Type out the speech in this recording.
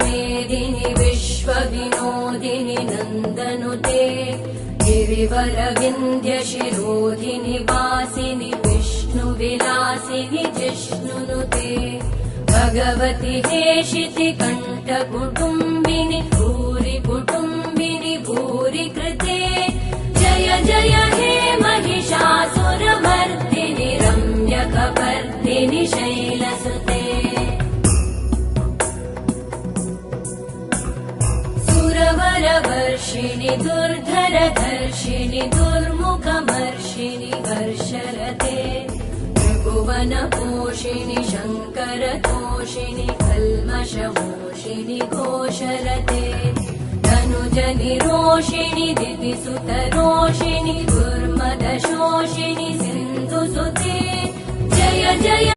मेदिनि विश्वविनोदिनि नन्दनुते गिरिवरविन्द्यशिरोधिनि वासिनि विष्णुविलासिनि जिष्णुनुते भगवति हेशिति कण्ठकुटुम्बिनि भूरि कुटुम्बिनि भूरि कृते जय जय हे महिषासुरमर्दिनि रम्यकपर्दिनि शैलसुते सुरवरवर्षिणि दुर्धरधर्षिणि दुर्मुखमर्षिणि वर्षरते त्रिभुवनपोषिणि शङ्करतोषिणि कल्मषमोषिणि घोषरते धनुजनिरोषिणि दितिसुतरोषिणि दुर्मदशोषिणि सिन्धुसुते जय जय